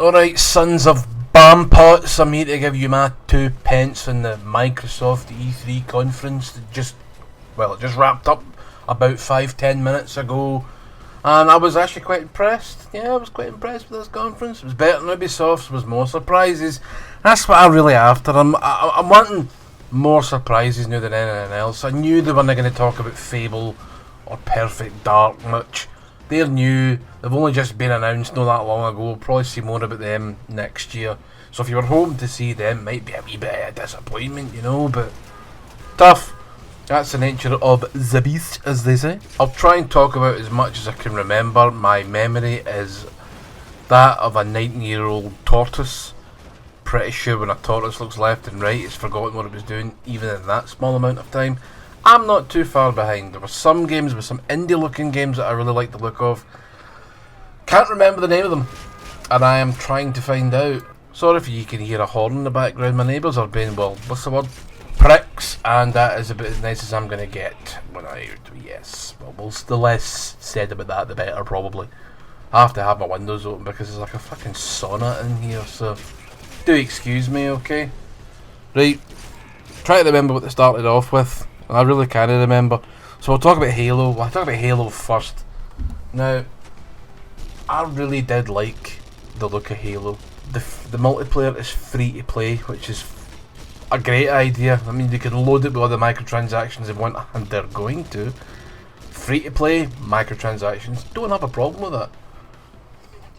Alright, sons of bampots, I'm here to give you my 2 pence on the Microsoft E3 conference that just wrapped up about 5-10 minutes ago. And I was actually quite impressed. Yeah, I was quite impressed with this conference. It was better than Ubisoft's, there was more surprises. That's what I'm really after. I'm wanting more surprises now than anything else. I knew they weren't going to talk about Fable or Perfect Dark much. They're new, they've only just been announced not that long ago. We'll probably see more about them next year. So if you were hoping to see them, might be a wee bit of a disappointment, you know, but tough. That's the nature of the beast, as they say. I'll try and talk about as much as I can remember. My memory is that of a 90-year-old tortoise. Pretty sure when a tortoise looks left and right, it's forgotten what it was doing, even in that small amount of time. I'm not too far behind. There were some games with some indie-looking games that I really like the look of. Can't remember the name of them, and I am trying to find out. Sorry if you can hear a horn in the background. My neighbours are being, well, what's the word? Pricks, and that is about as nice as I'm going to get when I, yes, well, the less said about that the better probably. I have to have my windows open because there's like a fucking sauna in here, so do excuse me, okay? Right, try to remember what they started off with, and I really can't remember. So we'll talk about Halo. I'll talk about Halo first. Now, I really did like the look of Halo. The multiplayer is free to play, which is a great idea. I mean, you can load it with all the microtransactions they want, and they're going to. Free to play, microtransactions, don't have a problem with that.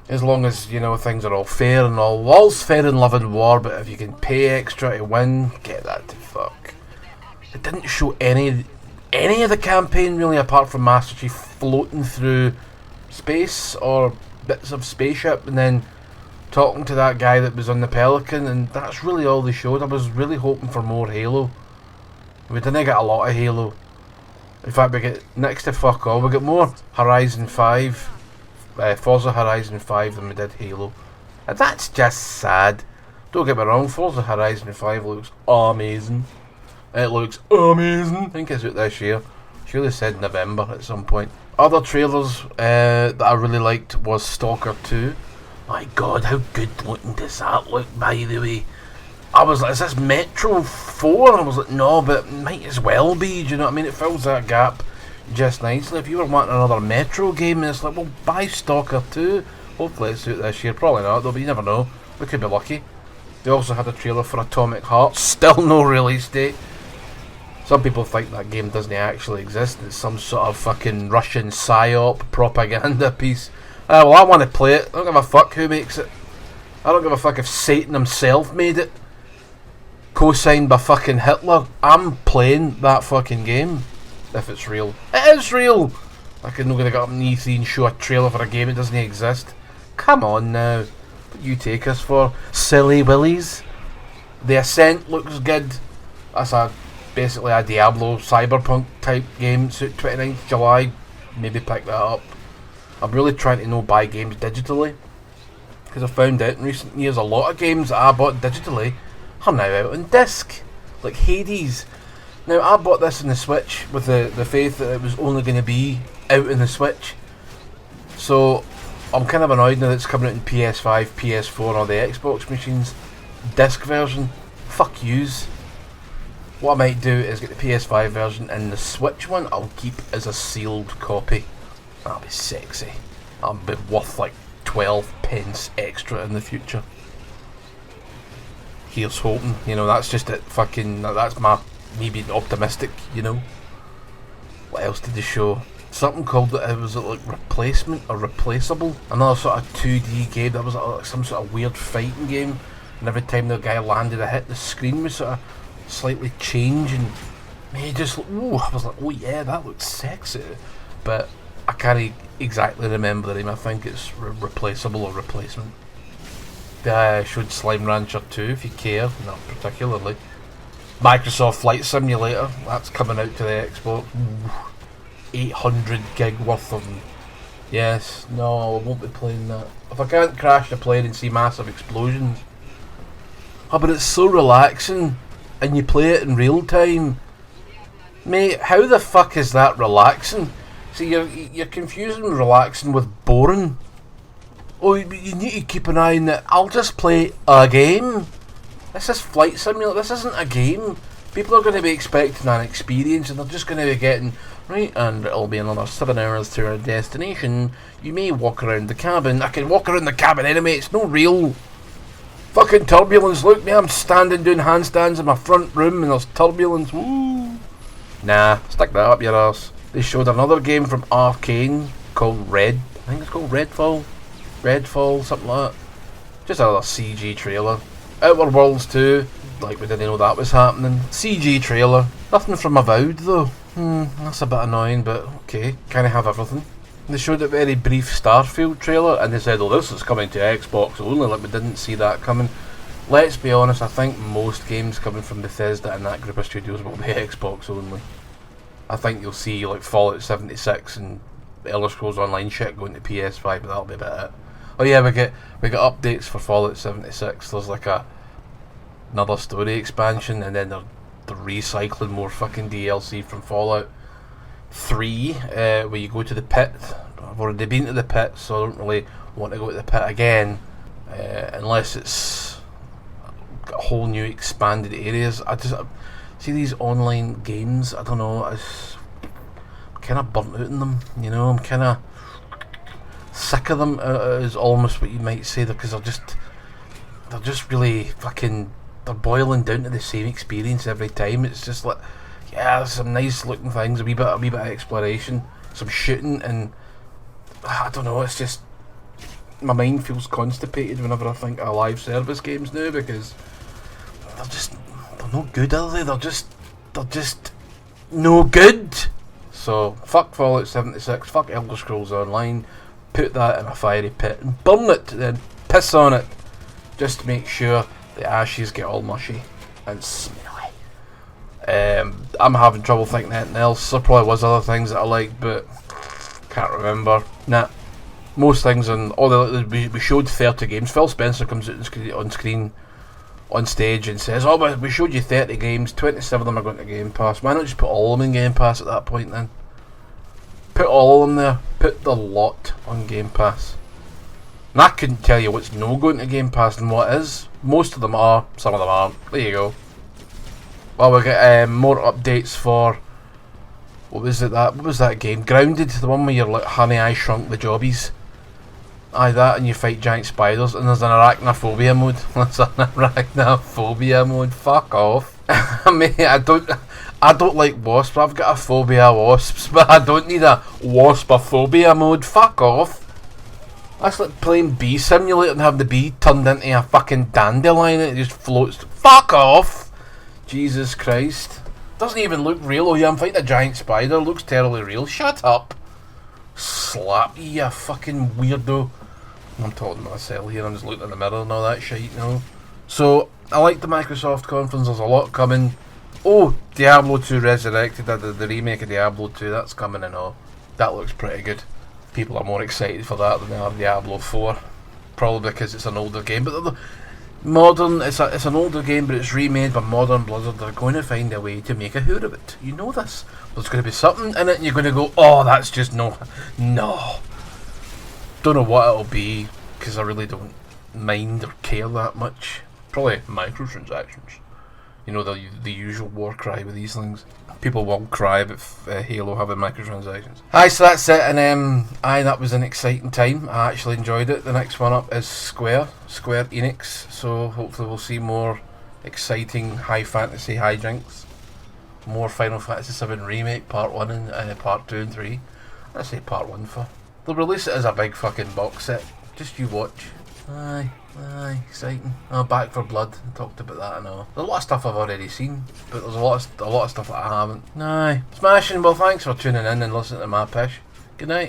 As long as, you know, things are all fair and all's fair in love and war, but if you can pay extra to win, get that to fuck. It didn't show any of the campaign really, apart from Master Chief floating through space or bits of spaceship and then talking to that guy that was on the Pelican, and that's really all they showed. I was really hoping for more Halo. We didn't get a lot of Halo. In fact, we get next to fuck all. We got more Horizon 5, Forza Horizon 5 than we did Halo. And that's just sad. Don't get me wrong, Forza Horizon 5 looks amazing. It looks amazing. I think it's out this year. Sure they said November at some point. Other trailers that I really liked was Stalker 2. My god, how good looking does that look, by the way? I was like, is this Metro 4? And I was like, no, but it might as well be, do you know what I mean? It fills that gap just nicely. If you were wanting another Metro game, it's like, well, buy Stalker 2. Hopefully it's out this year. Probably not, though, but you never know. We could be lucky. They also had a trailer for Atomic Heart. Still no release date. Some people think that game doesn't actually exist. It's some sort of fucking Russian psyop propaganda piece. Well, I want to play it. I don't give a fuck who makes it. I don't give a fuck if Satan himself made it. Co-signed by fucking Hitler. I'm playing that fucking game. If it's real. It is real! Like, I'm not going to get up on E3 and show a trailer for a game that doesn't exist. Come on now. What do you take us for? Silly willies? The Ascent looks good. That's basically a Diablo Cyberpunk type game. It's out 29th July. Maybe pick that up. I'm really trying to buy games digitally, because I found out in recent years a lot of games that I bought digitally are now out on disc, like Hades. Now, I bought this on the Switch with the faith that it was only going to be out on the Switch, so I'm kind of annoyed now that it's coming out in PS5, PS4 and all the Xbox machines. Disc version, fuck yous. What I might do is get the PS5 version, and the Switch one I'll keep as a sealed copy. That'll be sexy. That'll be worth like 12 pence extra in the future. Here's hoping, you know, that's just it fucking, that's me being optimistic, you know. What else did they show? Something called it was like Replacement or Replaceable. Another sort of 2D game that was like some sort of weird fighting game. And every time the guy landed a hit, the screen was sort of slightly changing. Me just, ooh, I was like, oh yeah, that looks sexy. But I can't exactly remember the name. I think it's Replaceable or Replacement. They showed Slime Rancher 2 if you care, not particularly. Microsoft Flight Simulator, that's coming out to the Xbox. Ooh, 800 gig worth of them. Yes, no, I won't be playing that. If I can't crash the plane and see massive explosions. Oh, but it's so relaxing, and you play it in real time. Mate, how the fuck is that relaxing? See, you're confusing relaxing with boring. Oh, you need to keep an eye on it. I'll just play a game. This is Flight Simulator. This isn't a game. People are going to be expecting an experience, and they're just going to be getting, right, and it'll be another 7 hours to our destination. You may walk around the cabin. I can walk around the cabin anyway. It's no real fucking turbulence. Look, me, I'm standing doing handstands in my front room, and there's turbulence. Woo! Nah, stick that up your arse. They showed another game from Arcane called Red. I think it's called Redfall, something like that. Just another CG trailer. Outer Worlds 2, like we didn't know that was happening. CG trailer. Nothing from Avowed though. That's a bit annoying, but okay. Kinda have everything. They showed a very brief Starfield trailer and they said, oh, this is coming to Xbox only, like we didn't see that coming. Let's be honest, I think most games coming from Bethesda and that group of studios will be Xbox only. I think you'll see like Fallout 76 and Elder Scrolls Online shit going to PS5, but that'll be about it. Oh yeah, we get updates for Fallout 76. There's like another story expansion, and then they're recycling more fucking DLC from Fallout 3, where you go to the pit. I've already been to the pit, so I don't really want to go to the pit again, unless it's got whole new expanded areas. I just see these online games. I don't know. I'm kind of burnt out in them. You know, I'm kind of sick of them. Is almost what you might say, because they're just really fucking. They're boiling down to the same experience every time. It's just like, yeah, there's some nice looking things, a wee bit of exploration, some shooting, and I don't know. It's just my mind feels constipated whenever I think of live service games now, because they're not good, are they? They're just no good. So fuck Fallout 76, fuck Elder Scrolls Online. Put that in a fiery pit and burn it, then piss on it, just to make sure the ashes get all mushy and smelly. I'm having trouble thinking anything else. There probably was other things that I liked, but can't remember. Nah, most things on we showed 30 games. Phil Spencer comes out on screen on stage and says, "Oh, we showed you 30 games. 27 of them are going to Game Pass. Why not just put all of them in Game Pass at that point then? Put all of them there. Put the lot on Game Pass." And I couldn't tell you what's no going to Game Pass and what is. Most of them are, some of them aren't. There you go. Well, we get more updates for what was that game? Grounded, the one where you're like, honey, I shrunk the jobbies. Aye, that, and you fight giant spiders, and there's an arachnophobia mode. There's an arachnophobia mode. Fuck off. I mean, I don't like wasps. I've got a phobia of wasps, but I don't need a waspophobia mode. Fuck off. That's like playing Bee Simulator and having the bee turned into a fucking dandelion and it just floats. Fuck off! Jesus Christ. Doesn't even look real. Oh yeah, I'm fighting a giant spider. Looks terribly real. Shut up. Slap you fucking weirdo. I'm talking to myself here. I'm just looking in the mirror and all that shit, you know. So, I like the Microsoft conference. There's a lot coming. Oh, Diablo 2 Resurrected. The remake of Diablo 2. That's coming and all. That looks pretty good. People are more excited for that than they are Diablo 4, probably because it's an older game. But modern, it's an older game, but it's remade by Modern Blizzard. They're going to find a way to make a hoot of it. You know this. There's going to be something in it, and you're going to go, oh, that's just no. Don't know what it'll be, because I really don't mind or care that much. Probably microtransactions. You know, the usual war cry with these things. People will cry about Halo having microtransactions. Aye, so that's it, and that was an exciting time. I actually enjoyed it. The next one up is Square Enix, so hopefully we'll see more exciting high fantasy hijinks. More Final Fantasy VII Remake, Part 1 and Part 2 and 3. I say Part 1 for. They'll release it as a big fucking box set. Just you watch. Aye, exciting. Oh, Back for Blood. I talked about that and all. There's a lot of stuff I've already seen, but there's a lot of stuff that I haven't. Aye, smashing. Well, thanks for tuning in and listening to my pish. Good night.